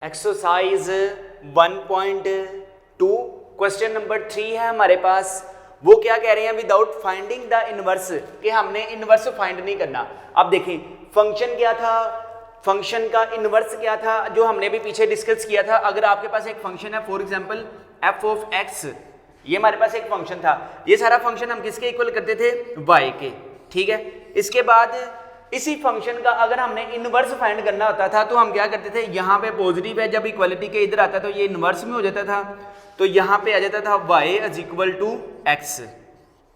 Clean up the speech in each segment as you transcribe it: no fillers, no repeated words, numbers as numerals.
Exercise 1.2 question number 3 है हमारे पास। वो क्या कह रहे हैं, विदाउट फाइंडिंग द इनवर्स, कि हमने इनवर्स फाइंड नहीं करना। अब देखें फंक्शन क्या था, फंक्शन का इनवर्स क्या था जो हमने भी पीछे डिस्कस किया था। अगर आपके पास एक फंक्शन है for example F of x, ये हमारे पास एक फंक्शन था, ये सारा फंक्शन हम किसके इक्वल करते थे, वाई के, ठीक है। इसके बाद इसी फंक्शन का अगर हमने इनवर्स फाइंड करना होता था तो हम क्या करते थे, यहाँ पे पॉजिटिव है, जब इक्वलिटी के इधर आता तो ये इनवर्स में हो जाता था, तो यहाँ पे आ जाता था y is equal to x,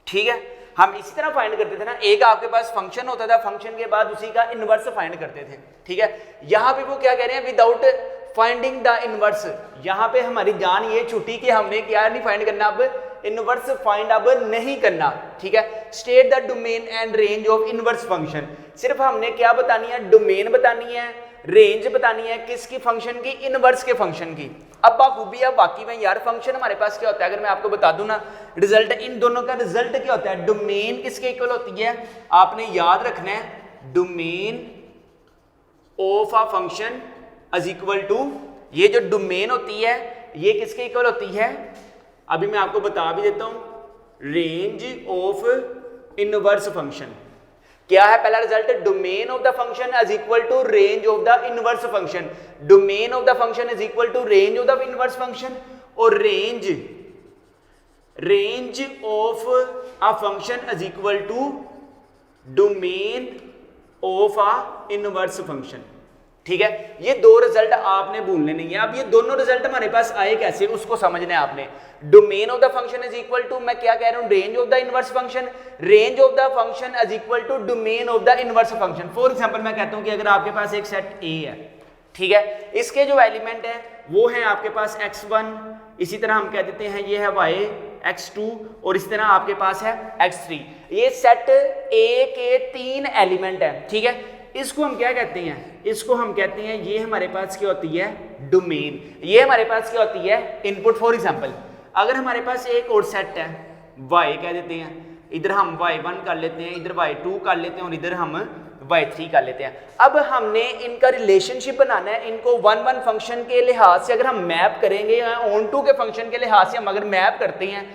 ठीक है। हम इसी तरह फाइंड करते थे ना, एक आपके पास फंक्शन होता था, फंक्शन के बाद उसी का इनवर्स फाइंड करते थे, ठीक है। यहाँ पे वो क्या कह रहे हैं, विदाउट फाइंडिंग द इनवर्स, यहाँ पे हमारी जान ये छुट्टी कि हमने क्या नहीं फाइंड करना, अब इनवर्स फाइंड अब नहीं करना, ठीक है। State the domain and range of inverse function, सिर्फ हमने क्या बतानी है, डोमेन बतानी है, रेंज बतानी है, किसकी फंक्शन की, इनवर्स के फंक्शन की। अब बाखूबी है बाकी में यार, फंक्शन हमारे पास क्या होता है, अगर मैं आपको बता दूं ना, रिजल्ट इन दोनों का रिजल्ट क्या होता है, डोमेन किसके इक्वल होती है, आपने याद रखना है, domain of a function is equal to, ये जो डोमेन होती है ये किसके इक्वल होती है, अभी मैं आपको बता भी देता हूं, रेंज ऑफ इनवर्स फंक्शन। क्या है पहला result, domain of the function is equal to range of the inverse function, domain of the function is equal to range of the inverse function, और range of a function is equal to domain of a inverse function, ठीक है। ये दो result आपने भूलने नहीं है। अब ये दोनों रिजल्ट हमारे पास आए कैसे, उसको समझना है आपने। Domain of the function is equal to, मैं क्या कह रहा हूं, range of the inverse function, range of the function is equal to domain of the inverse function. For example मैं कहता हूं कि अगर आपके पास एक सेट ए है, ठीक है, इसके जो एलिमेंट है वो है आपके पास x1, इसी तरह हम कह देते हैं ये है y, x2, और इसी तरह आपके पास है x3। ये सेट ए के 3 एलिमेंट है, ठीक है। इसको हम क्या कहते हैं, इसको हम कहते हैं, ये हमारे पास क्या होती है, डोमेन, ये हमारे पास क्या होती है, इनपुट। फॉर एग्जांपल अगर हमारे पास एक और सेट है y कह देते हैं, इधर हम y1 कर लेते हैं, इधर y2 कर लेते हैं, और इधर हम y3 कर लेते हैं। अब हमने इनका रिलेशनशिप बनाना है, इनको 1 फंक्शन के लिहाज से अगर हम मैप करेंगे, या ऑन टू के फंक्शन के लिहाज से हम अगर मैप करते हैं,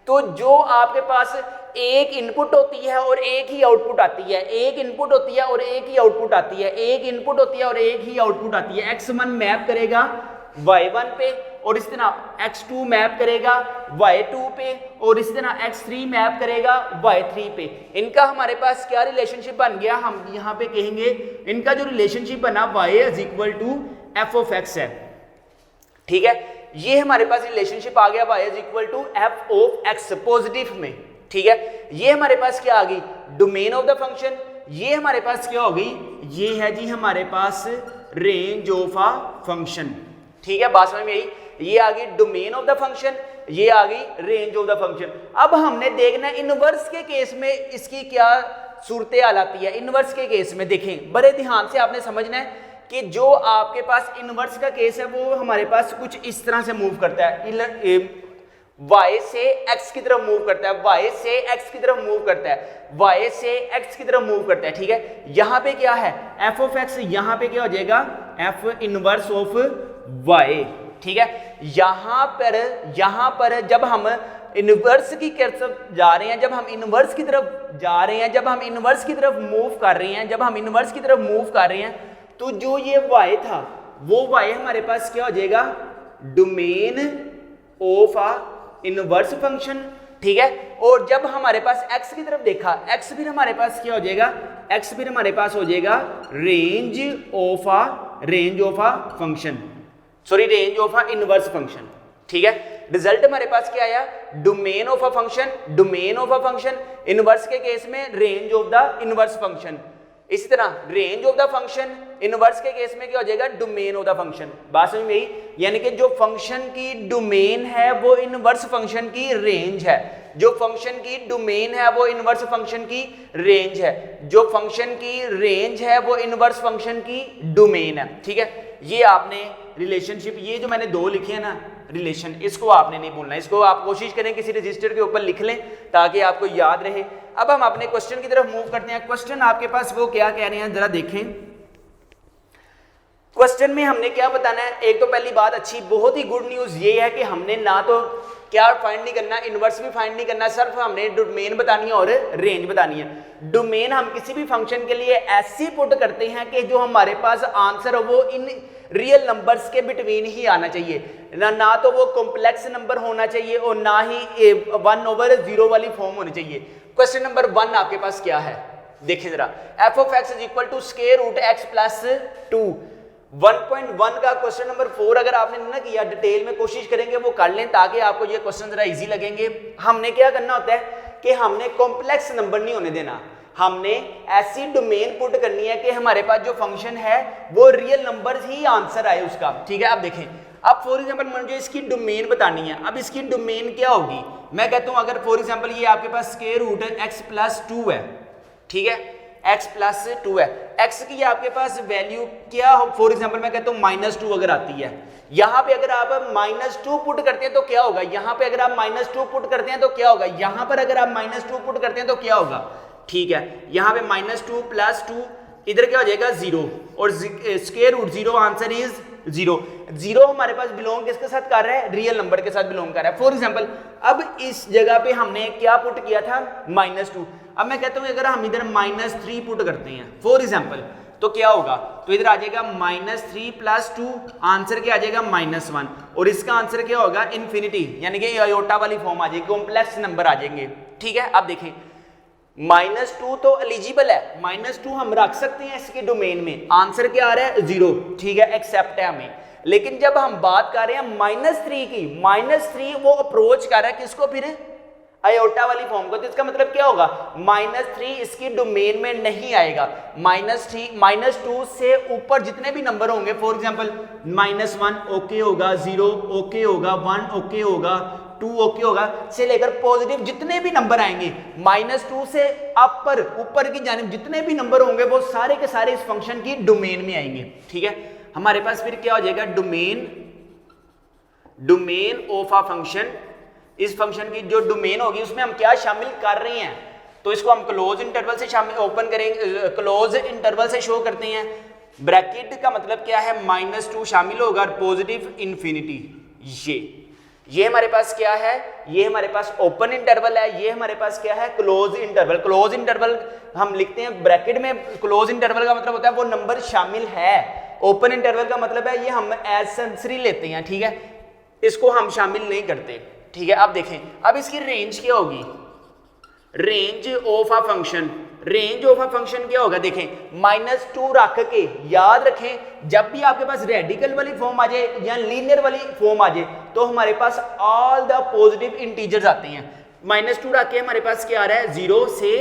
तो जो आपके पास एक इनपुट होती है और एक ही आउटपुट आती है, एक इनपुट होती है और एक ही आउटपुट आती है, एक इनपुट होती है और एक ही आउटपुट आती है। x1 मैप करेगा y1 पे, और इस तरह x2 मैप करेगा y2 पे, और इस तरह x3 मैप करेगा y3 पे। इनका हमारे पास क्या रिलेशनशिप बन गया, हम यहाँ पे कहेंगे इनका जो रिलेशनशिप बना y is equal to f of x है, ठीक है। ये हमारे पास रिलेशनशिप आ गया y is equal to f of x positive में, ठीक है। ये हमारे पास क्या आ गई, डोमेन ऑफ द फंक्शन, ये हमारे पास क्या हो गई, ये है जी हमारे पास रेंज ऑफ अ फंक्शन, ठीक है। बात समझ में आई, ये आ गई डोमेन ऑफ द फंक्शन, ये आ गई रेंज ऑफ द फंक्शन। अब हमने देखना इनवर्स के केस में इसकी क्या सूरत हाल आती है। इनवर्स के केस में देखें, बड़े ध्यान से आपने समझना है कि जो आपके पास इनवर्स का केस है वो हमारे पास कुछ इस तरह से मूव करता है, y से x की तरफ मूव करता है, y से x की तरफ मूव करता है, y से x की तरफ मूव करता है, ठीक है। यहाँ पे क्या है, f ऑफ x, यहाँ पे क्या हो जाएगा, f इनवर्स ऑफ y, ठीक है। यहाँ पर जब हम इनवर्स की तरफ जा रहे हैं, जब हम इनवर्स की तरफ जा रहे हैं, जब हम इनवर्स की तरफ मूव कर रहे हैं, जब हम इनवर्स की तरफ मूव कर रहे हैं, तो जो ये y था वो y हमारे पास क्या हो जाएगा, domain of a inverse function, ठीक है। और जब हमारे पास x की तरफ देखा, x फिर हमारे पास क्या हो जाएगा, x फिर हमारे पास हो जाएगा range of a function, sorry range of a inverse function, ठीक है। रिजल्ट हमारे पास क्या आया, domain of a function, domain of a function, inverse के केस में range of the inverse function, इसी तरह range of the function, inverse के केस में क्या हो जाएगा, डोमेन ऑफ द फंक्शन। बात समझ में आई, यानी कि जो फंक्शन की डोमेन है वो इनवर्स फंक्शन की रेंज है, जो फंक्शन की डोमेन है वो इनवर्स फंक्शन की रेंज है, जो फंक्शन की रेंज है वो इनवर्स फंक्शन की डोमेन है, ठीक है। ये आपने रिलेशनशिप, ये जो मैंने दो लिखे हैं ना रिलेशन, इसको आपने नहीं भूलना, इसको आप कोशिश करें किसी रजिस्टर के ऊपर लिख लें ताकि आपको याद रहे। अब हम अपने क्वेश्चन की तरफ मूव करते हैं। क्वेश्चन आपके पास वो क्या कह रहे हैं जरा देखें, क्वेश्चन में हमने क्या बताना है, एक तो पहली बात अच्छी बहुत ही गुड न्यूज ये है कि हमने ना तो क्या फाइंड नहीं करना, इनवर्स भी फाइंड नहीं करना, सिर्फ हमने डोमेन बतानी है और रेंज बतानी है। डोमेन हम किसी भी फंक्शन के लिए ऐसी पुट करते हैं कि जो हमारे पास आंसर हो वो इन रियल नंबर्स के बिटवीन ही आना चाहिए, ना तो वो कॉम्प्लेक्स नंबर होना चाहिए और ना ही 1/0 वाली फॉर्म होनी चाहिए। क्वेश्चन नंबर 1 आपके पास क्या है देखिए जरा, f of x is equal to square root x plus 2। 1.1 का क्वेश्चन नंबर 4 अगर आपने ना किया डिटेल में कोशिश करेंगे वो कर लें ताकि आपको ये क्वेश्चन जरा इजी लगेंगे। हमने क्या करना होता है कि हमने कॉम्प्लेक्स नंबर नहीं होने देना, हमने ऐसी डोमेन पुट करनी है कि हमारे पास जो फंक्शन है वो रियल नंबर ही आंसर आए उसका। ठीक है, अब देखें, अब फॉर एग्जांपल मुझे इसकी डोमेन बतानी है। अब इसकी डोमेन क्या होगी, मैं कहता हूं अगर फॉर एग्जांपल ये आपके पास स्क्वायर रूट x प्लस 2 है, ठीक है, x प्लस 2 है, x की आपके पास वैल्यू क्या हो, फॉर एग्जांपल मैं कहता हूं -2 अगर आती है, यहां पे अगर आप -2 पुट करते हैं तो क्या होगा, यहां पे अगर आप -2 पुट करते हैं तो क्या होगा, यहां पर अगर आप -2 पुट करते हैं तो क्या होगा, ठीक है, यहां पे -2 प्लस 2 इधर क्या हो जाएगा 0 और स्क्वायर रूट 0 आंसर इज 0। 0 हमारे पास बिलोंग किसके साथ कर रहा है, रियल नंबर के साथ बिलोंग कर रहा है। फॉर एग्जांपल अब इस जगह पे हमने क्या पुट किया था -2, अब मैं कहता हूं अगर हम इधर -3 पुट करते हैं फॉर एग्जांपल तो क्या होगा, तो इधर आ जाएगा -3 प्लस 2 आंसर क्या आ जाएगा -1 और इसका आंसर क्या होगा इन्फिनिटी, यानी कि आयोटा वाली फॉर्म आ जाएगी, कॉम्प्लेक्स नंबर आ जाएंगे। ठीक है, अब देखें -2 तो एलिजिबल है, -2 हम रख सकते हैं इसके डोमेन में, आंसर क्या आ रहा है 0, ठीक है, एक्सेप्ट है हमें। लेकिन जब हम बात कर रहे हैं -3 की, -3 वो अप्रोच कर रहा है किसको, फिर आयोटा वाली फॉर्म को, तो इसका मतलब क्या होगा, -3 इसकी डोमेन में नहीं आएगा। -2 से ऊपर जितने भी नंबर होंगे, फॉर एग्जांपल -1 ओके होगा, 0 ओके होगा, 1 ओके होगा, 2 ओके होगा, से लेकर पॉजिटिव जितने भी नंबर आएंगे -2 से अपर ऊपर की जानिब जितने भी नंबर होंगे वो सारे के सारे इस फंक्शन की डोमेन में आएंगे। ठीक है, हमारे पास फिर क्या हो जाएगा, डोमेन ऑफ अ फंक्शन, इस फंक्शन की जो डोमेन होगी उसमें हम क्या शामिल कर रहे हैं, तो इसको हम क्लोज इंटरवल से शामिल ओपन करेंगे, क्लोज इंटरवल से शो करते हैं। ब्रैकेट का मतलब क्या है, -2 शामिल होगा और पॉजिटिव इन्फिनिटी, ये हमारे पास क्या है, ये हमारे पास ओपन इंटरवल है, ये हमारे पास क्या है, क्लोज इंटरवल। क्लोज इंटरवल हम लिखते हैं ब्रैकेट में, क्लोज इंटरवल का मतलब होता है वो नंबर शामिल है, ओपन इंटरवल का मतलब है ये हम एज सेंसरी लेते हैं। ठीक है, इसको हम शामिल नहीं करते। ठीक है, अब देखें, अब इसकी रेंज क्या होगी, range of a function, range of a function क्या होगा, देखें -2 रख के, याद रखें जब भी आपके पास रेडिकल वाली फॉर्म आ जाए या लीनियर वाली फॉर्म आ जाए तो हमारे पास ऑल द पॉजिटिव इंटीजर्स आते हैं। -2 रख के हमारे पास क्या आ रहा है, 0 से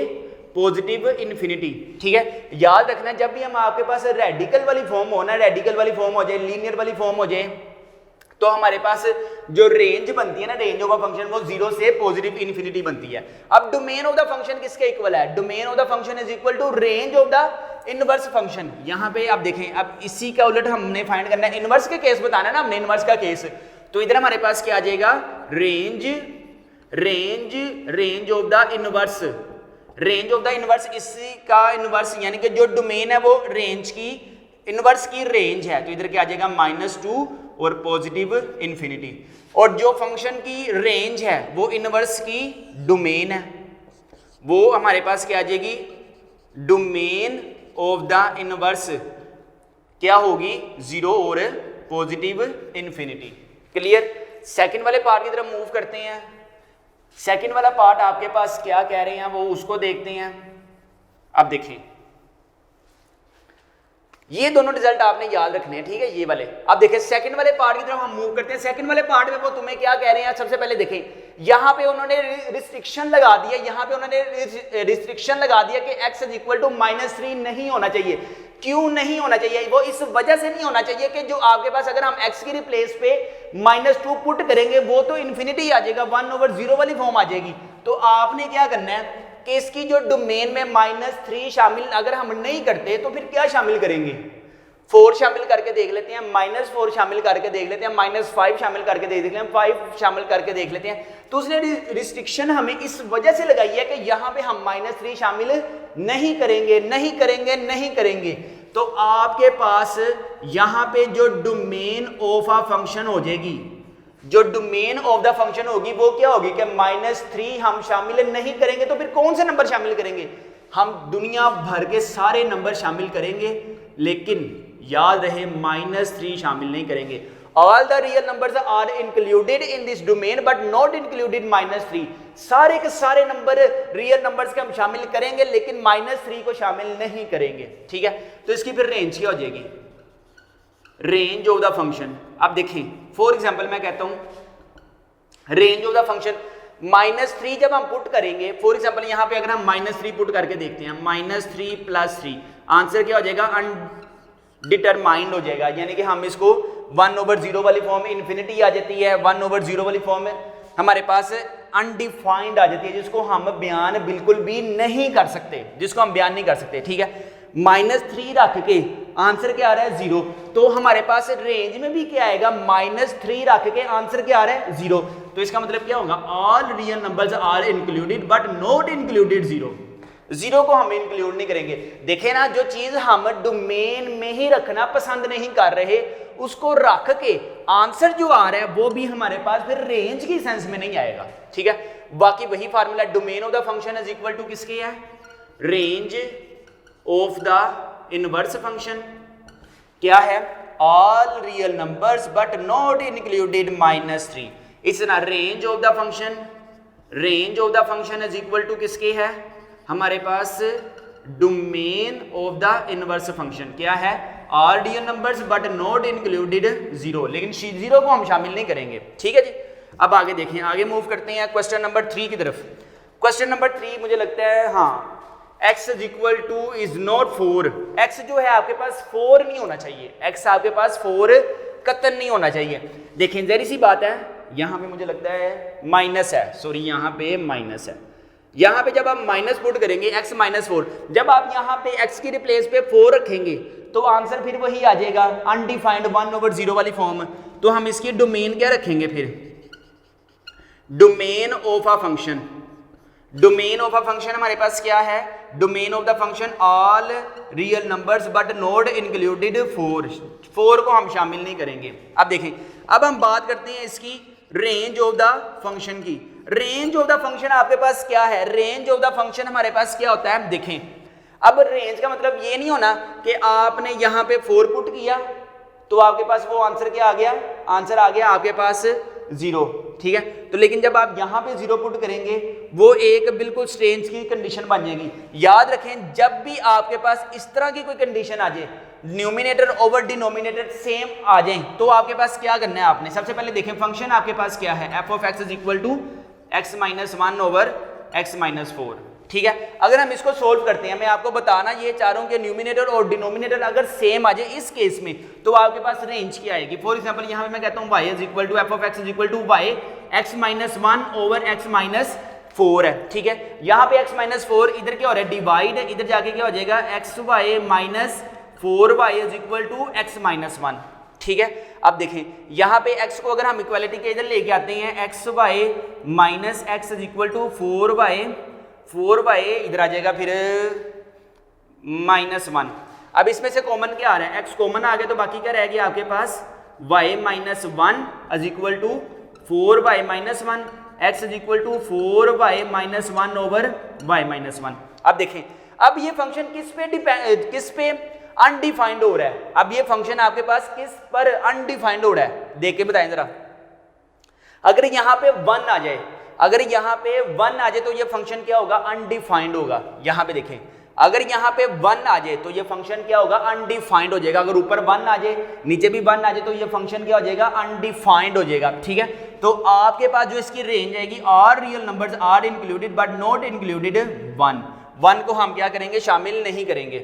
पॉजिटिव इन्फिनिटी। ठीक है, याद रखना जब भी हम आपके पास रेडिकल वाली फॉर्म हो ना, रेडिकल वाली फॉर्म हो जाए, लीनियर वाली फॉर्म हो जाए, तो हमारे पास जो रेंज बनती है ना, रेंज ऑफ अ फंक्शन वो 0 से पॉजिटिव इन्फिनिटी बनती है। अब डोमेन ऑफ द फंक्शन किसके इक्वल है, domain of the function is equal to range of the inverse function. यहां पे आप देखें, अब इसी का उलट हमने फाइंड करना है, इनवर्स के केस बताना है ना हमने, इनवर्स का केस, तो इधर हमारे पास क्या आ जाएगा, range of the inverse, range of the inverse, इसी का इनवर्स यानी कि जो डोमेन है वो रेंज की, इनवर्स की रेंज है, तो इधर क्या आ जाएगा -2 और पॉजिटिव इन्फिनिटी, और जो फंक्शन की रेंज है वो इनवर्स की डोमेन है, वो हमारे पास क्या आ जाएगी, डोमेन ऑफ द इनवर्स क्या होगी, 0 और पॉजिटिव इन्फिनिटी। क्लियर, सेकंड वाले पार्ट की तरफ मूव करते हैं। सेकंड वाला पार्ट आपके पास क्या कह रहे हैं वो उसको देखते हैं। अब देखें, ये दोनों रिजल्ट आपने याद रखने हैं, ठीक है, ये वाले। अब देखें सेकंड वाले पार्ट की तरफ हम मूव करते हैं। सेकंड वाले पार्ट में वो तुम्हें क्या कह रहे हैं, सबसे पहले देखें, यहां पे उन्होंने रिस्ट्रिक्शन लगा दिया, यहां पे उन्होंने रिस्ट्रिक्शन लगा दिया कि x इज इक्वल टू -3 नहीं होना चाहिए। क्यों नहीं होना चाहिए, वो इस वजह से नहीं होना चाहिए कि जो आपके पास अगर हम x की रिप्लेस पे -2 पुट करेंगे वो तो इन्फिनिटी आ जाएगा, 1/0 वाली फॉर्म आ जाएगी। तो आपने क्या करना है कि इसकी जो डोमेन में -3 शामिल अगर हम नहीं करते तो फिर क्या शामिल करेंगे, 4 शामिल करके देख लेते हैं, -4 शामिल करके देख लेते हैं, -5 शामिल करके देख लेते हैं, 5 शामिल करके देख लेते हैं। तो उसने रिस्ट्रिक्शन हमें इस वजह से लगाई है कि यहां पे हम -3 शामिल नहीं करेंगे, नहीं करेंगे, नहीं करेंगे। तो आपके पास यहां पे जो डोमेन ऑफ अ फंक्शन हो जाएगी, जो डोमेन ऑफ द फंक्शन होगी वो क्या होगी कि -3 हम शामिल नहीं करेंगे। तो फिर कौन से नंबर शामिल करेंगे? हम दुनिया भर के सारे नंबर शामिल करेंगे, लेकिन याद रहे -3 शामिल नहीं करेंगे। All the real numbers are included in this domain but not included -3। सारे के सारे नंबर रियल नंबर्स के हम शामिल करेंगे, लेकिन -3 को शामिल नहीं करेंगे। ठीक है, तो इसकी फिर रेंज क्या हो जाएगी? Range of the function. अब देखें फॉर एग्जांपल मैं कहता हूं रेंज ऑफ द फंक्शन -3 जब हम पुट करेंगे, फॉर एग्जांपल यहां पे अगर हम -3 पुट करके देखते हैं, -3 + 3 आंसर क्या हो जाएगा? अनडिटरमाइंड हो जाएगा, यानी कि हम इसको 1/0 वाली फॉर्म में इन्फिनिटी आ जाती है, 1/0 वाली फॉर्म में हमारे पास अनडिफाइंड आ जाती है, जिसको हम बयान बिल्कुल भी नहीं कर सकते, जिसको हम बयान नहीं कर सकते। ठीक है, -3 रख के आंसर क्या आ रहा है? 0। तो हमारे पास रेंज में भी क्या आएगा? -3 रख के आंसर क्या आ रहा है? 0। तो इसका मतलब क्या होगा? All real numbers are included but not included 0। 0 को हम इंक्लूड नहीं करेंगे। देखें ना, जो चीज हम डोमेन में ही रखना पसंद नहीं कर रहे, उसको रख के आंसर जो आ रहा है वो भी हमारे पास फिर रेंज की सेंस में नहीं आएगा। ठीक है, बाकी वही formula domain of the function is equal to किसके है? Range of the inverse function. क्या है? All real numbers but not included -3। It's ना range of the function, range of the function is equal to किसके है? हमारे पास domain of the inverse function. क्या है? All real numbers but not included 0, लेकिन 0 को हम शामिल नहीं करेंगे। ठीक है जी, अब आगे देखें, आगे मूव करते हैं क्वेश्चन नंबर 3 की तरफ। क्वेश्चन नंबर 3 मुझे लगता है, हाँ, x is equal two is not 4। x जो है आपके पास 4 नहीं होना चाहिए, x आपके पास 4 कतन नहीं होना चाहिए। देखें जहरी सी बात है, यहां पे मुझे लगता है माइनस है, सॉरी यहां पे माइनस है। यहां पे जब आप माइनस पुट करेंगे x -4, जब आप यहां पे x की रिप्लेस पे 4 रखेंगे तो आंसर फिर वही आ जाएगा, अनडिफाइंड 1/0 वाली फॉर्म। तो हम इसकी डोमेन क्या रखेंगे फिर? Domain of a function. Domain of a function हमारे पास क्या है? Domain of the function all real numbers but not included 4। 4 को हम शामिल नहीं करेंगे। अब देखें, अब हम बात करते हैं इसकी रेंज ऑफ द फंक्शन की। रेंज ऑफ द फंक्शन आपके पास क्या है? रेंज ऑफ द फंक्शन हमारे पास क्या होता है? देखें, अब रेंज का मतलब ये नहीं होना कि आपने यहां पे 4 पुट किया तो आपके पास वो आंसर क्या आ गया? आंसर आ गया आपके पास 0। ठीक है, तो लेकिन जब आप यहां पे 0 पुट करेंगे वो एक बिल्कुल स्ट्रेंज की कंडीशन बन जाएगी। याद रखें, जब भी आपके पास इस तरह की कोई कंडीशन आ जाए, न्यूमिनेटर ओवर डिनोमिनेटर सेम आ जाए, तो आपके पास क्या करना है? आपने सबसे पहले देखें फंक्शन आपके पास क्या है? f(x) is equal to x - 1 over x - 4। ठीक है, अगर हम इसको सोल्व करते हैं, मैं आपको बताना, ये चारों के न्यूमिनेटर और डिनोमिनेटर अगर सेम आ जाए इस केस में, तो आपके पास रेंज क्या आएगी? फॉर एग्जांपल यहां पे मैं कहता हूं y is equal to f(x) is equal to y x - 1 over x - 4 है। ठीक है, यहां पे x - 4 इधर क्या हो रहा है? डिवाइड, इधर जाके क्या हो जाएगा? xy - 4y is equal to x - 1। ठीक है, अब देखें यहां पे x को अगर हम इक्वालिटी के इधर लेके आते हैं, xy - x is equal to 4y इधर आ जाएगा फिर -1। अब इसमें से कॉमन क्या आ रहा है? x कॉमन आ गया, तो बाकी क्या रह गया आपके पास? y - 1 is equal to 4y - 1, x is equal to 4y - 1 over y - 1। अब देखें, अब ये फंक्शन किस पे अनडिफाइंड हो रहा है? अब ये फंक्शन आपके पास किस पर अनडिफाइंड हो रहा है? देख के बताएं जरा। अगर यहां पे 1 आ जाए, अगर यहां पे 1 आ जाए तो ये फंक्शन क्या होगा? अनडिफाइंड होगा। यहां पे देखें, अगर यहां पे 1 आ जाए तो ये फंक्शन क्या होगा? अनडिफाइंड हो जाएगा। अगर ऊपर 1 आ जाए, नीचे भी 1 आ जाए, तो ये फंक्शन क्या हो जाएगा? अनडिफाइंड हो जाएगा। ठीक है, तो आपके पास जो इसकी रेंज आएगी, all real numbers are included but not included 1 को हम क्या करेंगे? शामिल नहीं करेंगे।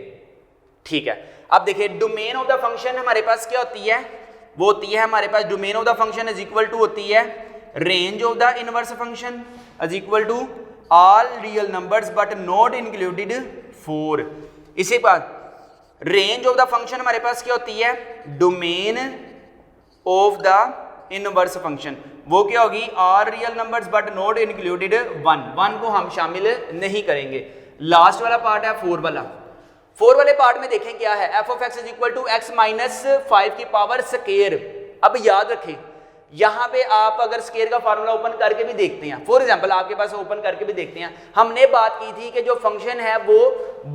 ठीक है, अब देखिए डोमेन ऑफ द फंक्शन हमारे पास क्या होती है? वो होती है हमारे पास domain of the function is equal to होती है range of the inverse function is equal to all real numbers but not included 4। इसी बात रेंज ऑफ द फंक्शन हमारे पास क्या होती है? Domain of the inverse function. वो क्या होगी? All real numbers but not included 1 को हम शामिल नहीं करेंगे। लास्ट वाला पार्ट है 4 वाला। 4 वाले पार्ट में देखें क्या है, f of x is equal to x minus 5 की पावर स्केयर। अब याद रखें यहां पे आप अगर स्केयर का फार्मूला ओपन करके भी देखते हैं, फॉर एग्जांपल आपके पास ओपन करके भी देखते हैं, हमने बात की थी कि जो फंक्शन है वो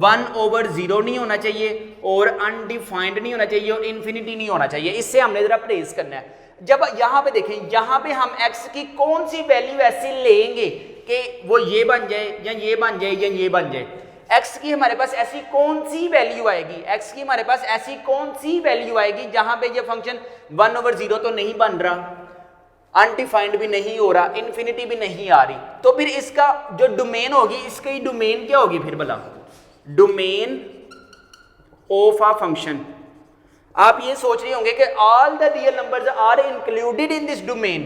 1/0 नहीं होना चाहिए और अनडिफाइंड नहीं होना चाहिए और इन्फिनिटी नहीं होना चाहिए। इससे हमने जरा परहेज करना है। जब यहां पे देखें, यहां पे हम x की कौन सी वैल्यू ऐसी लेंगे कि वो ये बन जाए या ये बन जाए या ये बन जाए, x की हमारे पास ऐसी कौन सी वैल्यू आएगी, x की हमारे पास ऐसी कौन सी वैल्यू आएगी जहां पे ये फंक्शन 1/0 तो नहीं बन रहा, अनडिफाइंड भी नहीं हो रहा, इन्फिनिटी भी नहीं आ रही, तो फिर इसका जो डोमेन होगी, इसकी डोमेन क्या होगी फिर भला, डोमेन ऑफ अ फंक्शन। आप ये सोच रहे होंगे कि all the real numbers are included in this domain,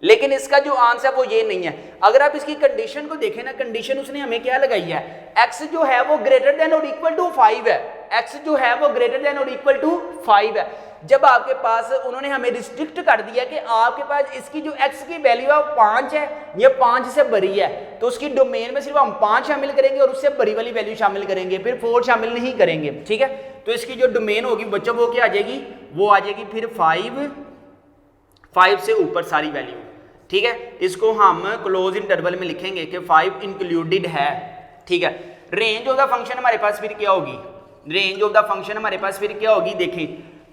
लेकिन इसका जो आंसर है वो ये नहीं है। अगर आप इसकी कंडीशन को देखें ना, कंडीशन उसने हमें क्या लगाई है, x जो है वो ग्रेटर देन और इक्वल टू 5 है, x जो है वो ग्रेटर देन और इक्वल टू 5 है। जब आपके पास उन्होंने हमें रिस्ट्रिक्ट कर दिया कि आपके पास इसकी जो x की वैल्यू है वो 5 है, ये 5 से बड़ी है, तो उसकी डोमेन में सिर्फ हम 5 शामिल करेंगे और उससे बड़ी वाली वैल्यू शामिल करेंगे, फिर 4 शामिल नहीं करेंगे, ठीक है। तो इसकी जो डोमेन होगी बच्चों वो क्या आ जाएगी, वो आ जाएगी फिर 5 से ऊपर सारी वैल्यू, ठीक है। इसको हम क्लोज इंटरवल में लिखेंगे कि 5 इंक्लूडेड है, ठीक है। रेंज ऑफ द फंक्शन हमारे पास फिर क्या होगी, रेंज ऑफ द फंक्शन हमारे पास फिर क्या होगी, देखें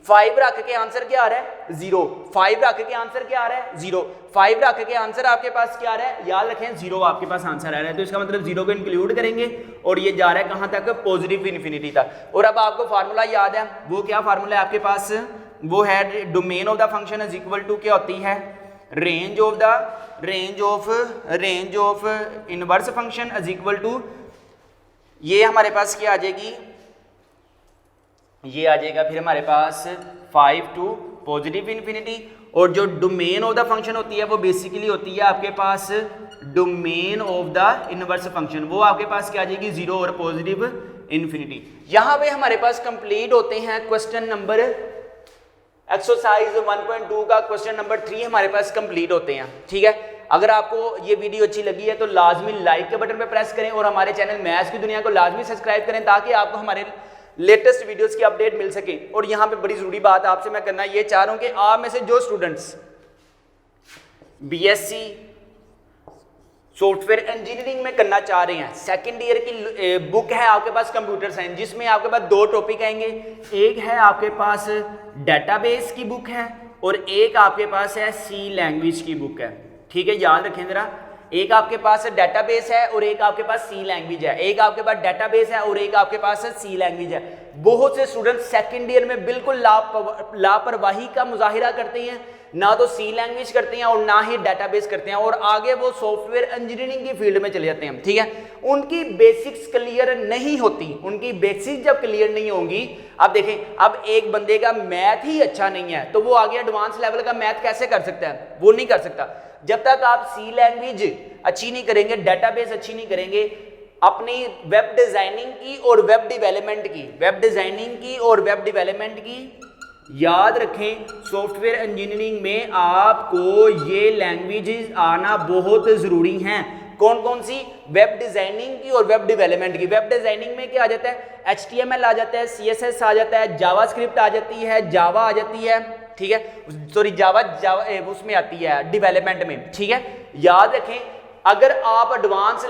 5 रख के आंसर क्या आ रहा है 0, 5 रख के आंसर क्या आ रहा है 0, 5 रख के आंसर आपके पास क्या आ रहा है, याद रखें 0 आपके पास आंसर आ रहा है, तो इसका मतलब 0 को इंक्लूड करेंगे और ये जा रहा है कहां तक, पॉजिटिव इन्फिनिटी तक। और अब आपको फार्मूला याद है, वो क्या फार्मूला है आपके पास, वो है domain of the function is equal to क्या होती है, range of inverse function is equal to, ये हमारे पास क्या आ जाएगी, ये आ जाएगा फिर हमारे पास 5 टू पॉजिटिव इन्फिनिटी, और जो डोमेन ऑफ द फंक्शन होती है वो बेसिकली होती है आपके पास domain of the inverse function, वो आपके पास क्या आ जाएगी 0 और पॉजिटिव इन्फिनिटी। यहां पे हमारे पास कंप्लीट होते हैं क्वेश्चन नंबर, एक्सरसाइज 1.2 का क्वेश्चन नंबर 3 हमारे पास कंप्लीट होते हैं, ठीक है। अगर आपको ये वीडियो अच्छी लगी है तो लाजमी लाइक के बटन पे प्रेस करें और हमारे चैनल मैथ्स की दुनिया को लाजमी सब्सक्राइब करें ताकि आपको हमारे लेटेस्ट वीडियोस की अपडेट मिल सके। और यहाँ पे बड़ी ज़रूरी बात आपसे मैं करना ये चाह रहा हूँ कि आप में से जो स्टूडेंट्स बीएससी सॉफ्टवेयर इंजीनियरिंग में करना चाह रहे हैं, सेकेंड ईयर की बुक है आपके पास कंप्यूटर साइंस, जिसमें आपके पास 2 टॉपिक आएंगे, एक है आपके पास डेटाबेस की बुक है और एक आपके पास है सी लैंग्वेज की बुक है, ठीक है। याद रखें जरा, एक आपके पास डेटाबेस है और एक आपके पास सी लैंग्वेज है, एक आपके पास डेटाबेस है और एक आपके पास सी लैंग्वेज है। बहुत से स्टूडेंट सेकंड ईयर में बिल्कुल लापरवाही का मुजाहिरा करते हैं, ना तो सी लैंग्वेज करते हैं और ना ही डेटाबेस करते हैं, और आगे वो सॉफ्टवेयर इंजीनियरिंग की फील्ड में चले जाते हैं, ठीक है। उनकी बेसिक्स क्लियर नहीं होती, उनकी बेसिक्स जब क्लियर नहीं होंगी, अब देखें, अब एक बंदे का मैथ ही अच्छा नहीं है तो वो आगे एडवांस लेवल का मैथ कैसे कर सकता है, वो नहीं कर सकता। जब तक आप सी लैंग्वेज अच्छी नहीं करेंगे, डेटाबेस अच्छी नहीं करेंगे, अपनी वेब डिजाइनिंग की और वेब डेवलपमेंट की, वेब डिजाइनिंग की और वेब डेवलपमेंट की, याद रखें सॉफ्टवेयर इंजीनियरिंग में आपको ये लैंग्वेजेस आना बहुत ज़रूरी हैं। कौन कौन सी, वेब डिजाइनिंग की और वेब डेवलपमेंट की। वेब डिजाइनिंग में क्या आ जाता है, HTML आ जाता है, CSS आ जाता है, जावास्क्रिप्ट आ जाती है, जावा आ जाती है, ठीक है, सॉरी जावा उसमें आती है डेवलपमेंट में, ठीक है। याद रखें अगर आप एडवांस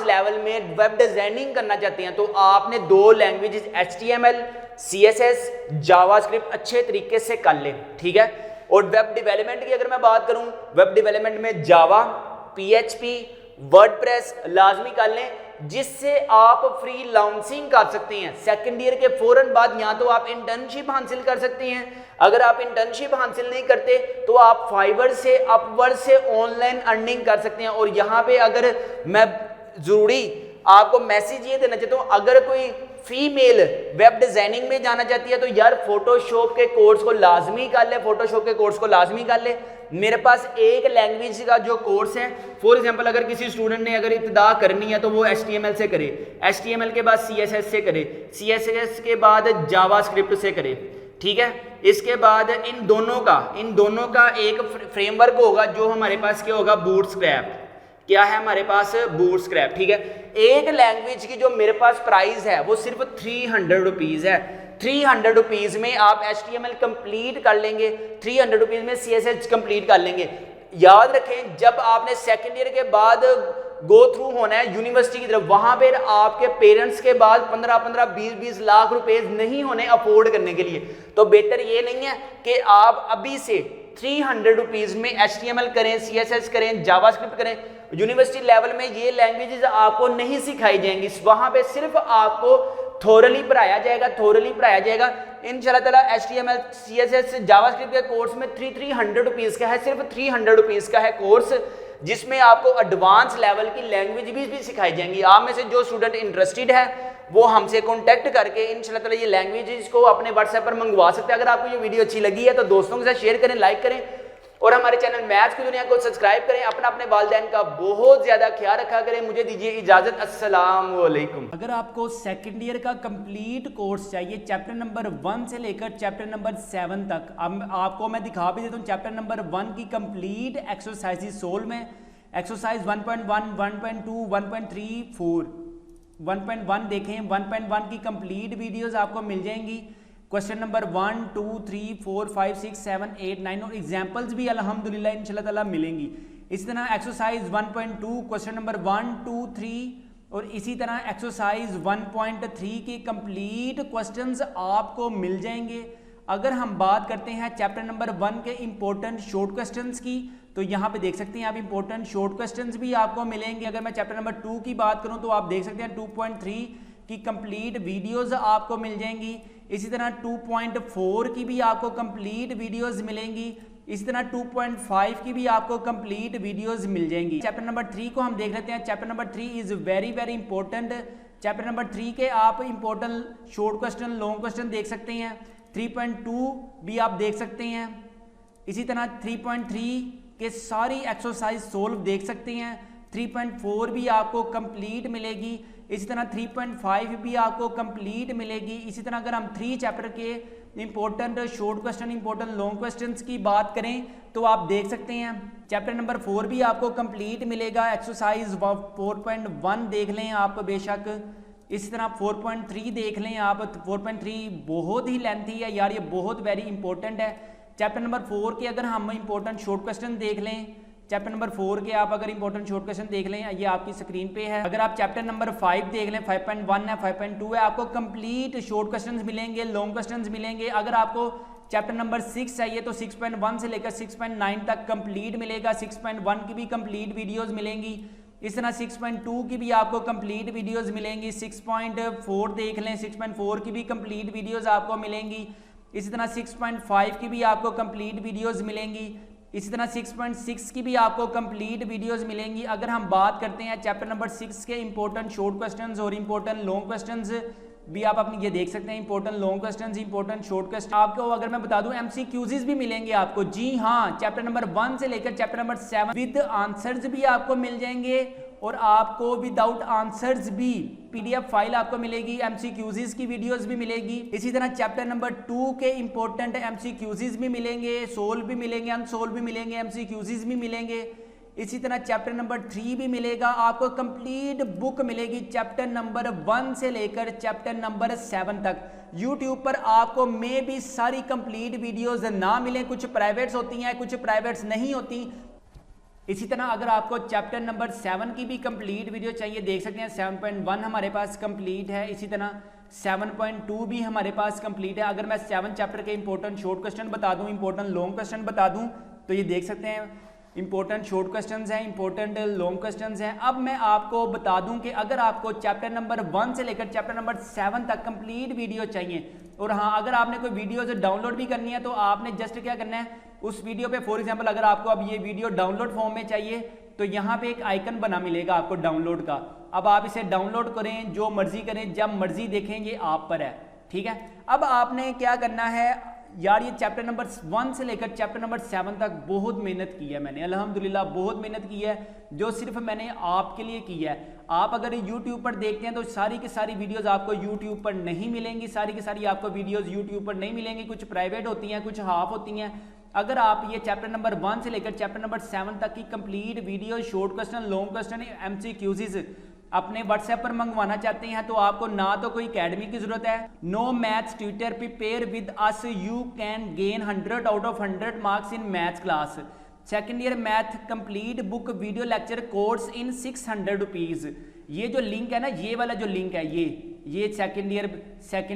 लेवल में वेब डिजाइनिंग करना चाहते हैं तो आपने 2 लैंग्वेजेस HTML CSS जावास्क्रिप्ट अच्छे तरीके से कर लें, ठीक है। और वेब डेवलपमेंट की अगर मैं बात करूं, वेब डेवलपमेंट में जावा, PHP, वर्डप्रेस लाजमी कर लें, जिससे आप फ्रीलांसिंग कर सकते हैं। सेकंड ईयर के फौरन बाद या तो आप इंटर्नशिप हासिल कर सकते हैं, अगर आप इंटर्नशिप हासिल नहीं करते तो आप फाइवर से, अपवर्ड से ऑनलाइन अर्निंग कर सकते हैं। और यहाँ पे अगर मैं ज़रूरी आपको मैसेज ये देना चाहता हूँ, अगर कोई फीमेल वेब डिजाइनिंग में जाना चाहती है तो यार फोटोशॉप के कोर्स को लाजमी कर ले, फोटोशॉप के कोर्स को लाजमी कर ले। मेरे पास एक लैंग्वेज का जो कोर्स है, फॉर एग्जांपल अगर किसी स्टूडेंट ने अगर इब्तिदा करनी है तो वो HTML से करे, HTML के बाद CSS से करे, CSS के बाद जावास्क्रिप्ट से करे, ठीक है। इसके बाद इन दोनों का एक फ्रेमवर्क होगा जो हमारे पास क्या होगा, बूटस्ट्रैप। क्या है हमारे पास, बूटस्ट्रैप। ठीक है, एक लैंग्वेज की जो मेरे पास प्राइस है वो सिर्फ 300 रुपीज़ है। 300 रुपीज़ में आप HTML कंप्लीट कर लेंगे, 300 रुपीज़ में CSS कंप्लीट कर लेंगे। याद रखें, जब आपने सेकेंड ईयर के बाद गो थ्रू होना है यूनिवर्सिटी की तरफ, वहां पर आपके पेरेंट्स के बाद 15-15, 20-20 लाख रुपए नहीं होने अफोर्ड करने के लिए। तो बेहतर ये नहीं है कि आप अभी से 300 रुपीज़ में HTML करें, CSS करें, जावास्क्रिप्ट करें। यूनिवर्सिटी लेवल में ये लैंग्वेजेस आपको नहीं सिखाई जाएंगी, वहां पे सिर्फ आपको थोरली पढ़ाया जाएगा। इंशाल्लाह ताला HTML, CSS, जावास्क्रिप्ट के कोर्स में 300 रुपीज़ का है, सिर्फ 300 रुपीज़ का है कोर्स, जिसमें आपको एडवांस लेवल की लैंग्वेज भी सिखाई जाएंगी। आप में से जो स्टूडेंट इंटरेस्टेड है वो हमसे कांटेक्ट करके इंशाल्लाह ताला ये लैंग्वेजेस को अपने व्हाट्सएप पर मंगवा सकते हैं। अगर आपको ये वीडियो अच्छी लगी है तो दोस्तों के साथ शेयर करें, लाइक करें और हमारे चैनल मैथ्स की दुनिया को सब्सक्राइब करें। अपने वालिदैन का बहुत ज्यादा ख्याल रखा करें। मुझे दीजिए इजाजत, अस्सलाम वालेकुम। अगर आपको सेकेंड ईयर का कंप्लीट कोर्स चाहिए चैप्टर नंबर 1 से लेकर चैप्टर नंबर 7 तक, अब आपको मैं दिखा भी देता हूँ चैप्टर नंबर 1 की कंप्लीट एक्सरसाइज सोल्व में। एक्सरसाइज 1.1, 1.2, 1.3, 4, 1.1 देखें, 1.1 की कंप्लीट वीडियोस आपको मिल जाएंगी। क्वेश्चन नंबर 1, 2, 3, 4, 5, 6, 7, 8, 9 और एग्जाम्पल्स भी अल्हम्दुलिल्लाह इंशाल्लाह ताला मिलेंगी। इसी तरह एक्सरसाइज 1.2 क्वेश्चन नंबर 1, 2, 3 और इसी तरह एक्सरसाइज 1.3 के कंप्लीट क्वेश्चंस आपको मिल जाएंगे। अगर हम बात करते हैं चैप्टर नंबर 1 के इंपॉर्टेंट शॉर्ट क्वेश्चंस की, तो यहाँ पे देख सकते हैं आप इंपॉर्टेंट शॉर्ट क्वेश्चंस भी आपको मिलेंगे। अगर मैं चैप्टर नंबर 2 की बात करूँ तो आप देख सकते हैं 2.3 की कंप्लीट वीडियोस आपको मिल जाएंगी। इसी तरह 2.4 की भी आपको कंप्लीट वीडियोस मिलेंगी। इसी तरह 2.5 की भी आपको कंप्लीट वीडियोस मिल जाएंगी। चैप्टर नंबर 3 को हम देख लेते हैं। Chapter number 3 is very very important. Chapter number 3 के आप important short question, long question देख सकते हैं। 3.2 भी आप देख सकते हैं। इसी तरह 3.3 के सारी एक्सरसाइज सोल्व देख सकते हैं। 3.4 भी आपको कंप्लीट मिलेगी। इसी तरह 3.5 भी आपको कंप्लीट मिलेगी। इसी तरह अगर हम 3 चैप्टर के important short question, important long questions की बात करें तो आप देख सकते हैं चैप्टर नंबर 4 भी आपको कंप्लीट मिलेगा। एक्सरसाइज 4.1 देख लें आप बेशक। इसी तरह 4.3 देख लें आप। 4.3 बहुत ही लेंथी है यार, ये बहुत वेरी इंपॉर्टेंट है। चैप्टर नंबर 4 के अगर हम इंपॉर्टेंट शॉर्ट क्वेश्चन देख लें, चैप्टर नंबर 4 के आप अगर इंपॉर्टेंट शॉर्ट क्वेश्चन देख लें, ये आपकी स्क्रीन पे है। अगर आप चैप्टर नंबर 5 देख लें, 5.1 है, 5.2 है, आपको कंप्लीट शॉर्ट क्वेश्चंस मिलेंगे, लॉन्ग क्वेश्चंस मिलेंगे। अगर आपको चैप्टर नंबर 6 चाहिए तो 6.1 से लेकर 6.9 तक कंप्लीट मिलेगा। 6.1 की भी कंप्लीट वीडियोस मिलेंगी। इस तरह 6.2 की भी आपको कंप्लीट वीडियोस मिलेंगी। 6.4 देख लें, 6.4 की भी कंप्लीट वीडियोस आपको मिलेंगी। इसी तरह 6.5 की भी आपको कंप्लीट वीडियोस मिलेंगी। इसी तरह 6.6 की भी आपको कंप्लीट वीडियोस मिलेंगी। अगर हम बात करते हैं चैप्टर नंबर 6 के इंपॉर्टेंट शॉर्ट क्वेश्चंस और इंपॉर्टेंट लॉन्ग क्वेश्चंस भी आप अपनी ये देख सकते हैं। Important long questions, important short question आपको अगर मैं बता दूं MCQs भी मिलेंगे आपको। जी हाँ, चैप्टर नंबर 1 से लेकर चैप्टर नंबर 7 विद आंसर्स भी आपको मिल जाएंगे और आपको विदाउट आंसर्स भी PDF फाइल आपको मिलेगी। MCQs की वीडियोस भी मिलेगी। इसी तरह चैप्टर नंबर 2 के इंपॉर्टेंट MCQs भी मिलेंगे, सोल्व भी मिलेंगे, अनसोल्व भी मिलेंगे, MCQs भी मिलेंगे। इसी तरह चैप्टर नंबर 3 भी मिलेगा आपको। कंप्लीट बुक मिलेगी चैप्टर नंबर 1 से लेकर चैप्टर नंबर 7 तक। यूट्यूब पर आपको मे भी सारी कंप्लीट वीडियोस ना मिलें, कुछ प्राइवेट्स होती हैं, कुछ प्राइवेट्स नहीं होती। इसी तरह अगर आपको चैप्टर नंबर 7 की भी कंप्लीट वीडियो चाहिए, देख सकते हैं 7.1 हमारे पास कंप्लीट है। इसी तरह 7.2 भी हमारे पास कंप्लीट है। अगर मैं 7 चैप्टर के इंपॉर्टेंट शॉर्ट क्वेश्चन बता दूं, इंपॉर्टेंट लॉन्ग क्वेश्चन बता दूं, तो ये देख सकते हैं इंपॉर्टेंट शॉर्ट क्वेश्चंस हैं, इंपॉर्टेंट लॉन्ग क्वेश्चंस हैं। अब मैं आपको बता दूं कि अगर आपको चैप्टर नंबर 1 से लेकर चैप्टर नंबर 7 तक कंप्लीट वीडियो चाहिए, और हाँ अगर आपने कोई वीडियो जो डाउनलोड भी करनी है तो आपने जस्ट क्या करना है, उस वीडियो पे फॉर एग्जांपल अगर आपको अब ये वीडियो डाउनलोड फॉर्म में चाहिए तो यहाँ पे एक आइकन बना मिलेगा आपको डाउनलोड का। अब आप इसे डाउनलोड करें, जो मर्जी करें, जब मर्जी देखें, ये आप पर है। ठीक है, अब आपने क्या करना है यार, ये चैप्टर नंबर 1 से लेकर चैप्टर नंबर 7 तक बहुत मेहनत की है मैंने, अल्हम्दुलिल्लाह बहुत मेहनत की है, जो सिर्फ मैंने आपके लिए की है। आप अगर YouTube पर देखते हैं तो सारी की सारी वीडियोस आपको YouTube पर नहीं मिलेंगी, सारी की सारी आपको वीडियोस YouTube पर नहीं मिलेंगी। कुछ प्राइवेट होती हैं, कुछ हाफ होती हैं। अगर आप ये चैप्टर नंबर 1 से लेकर चैप्टर नंबर 7 तक की complete video, short question, long question, MCQs अपने व्हाट्सएप पर मंगवाना चाहते हैं तो आपको ना तो कोई एकेडमी की जरूरत है, no maths tutor, prepare with us, you can gain 100 out of 100 marks in maths class. Second year math complete book video lecture course in 600 rupees. ये जो लिंक है ना, ये वाला जो लिंक है, ये सेकेंड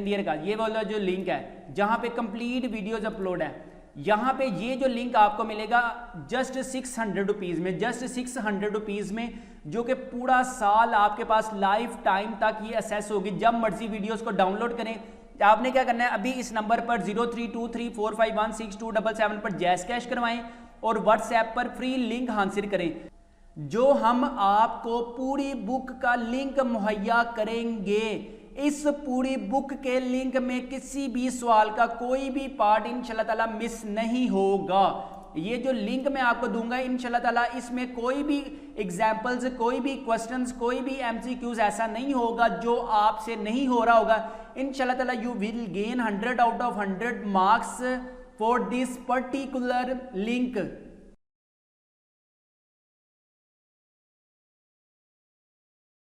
ईयर का ये वाला जो लिंक है जहाँ पे कंप्लीट वीडियोज अपलोड है, यहाँ पे ये जो लिंक आपको मिलेगा जस्ट 600 रुपीज़ में, जस्ट 600 रुपीज़ में, जो कि पूरा साल आपके पास लाइफ टाइम तक ये असेस होगी। जब मर्जी वीडियोस को डाउनलोड करें। आपने क्या करना है, अभी इस नंबर पर 0323451677 पर जैस कैश करवाएं और व्हाट्सएप पर फ्री लिंक हासिल करें, जो हम आपको पूरी बुक का लिंक मुहैया करेंगे। इस पूरी बुक के लिंक में किसी भी सवाल का कोई भी पार्ट इंशाल्लाह ताला मिस नहीं होगा। ये जो लिंक मैं आपको दूंगा इंशाल्लाह ताला, इसमें कोई भी एग्जाम्पल्स, कोई भी क्वेश्चंस, कोई भी MCQs ऐसा नहीं होगा जो आपसे नहीं हो रहा होगा। इंशाल्लाह ताला you will gain 100 out of 100 marks for this particular link.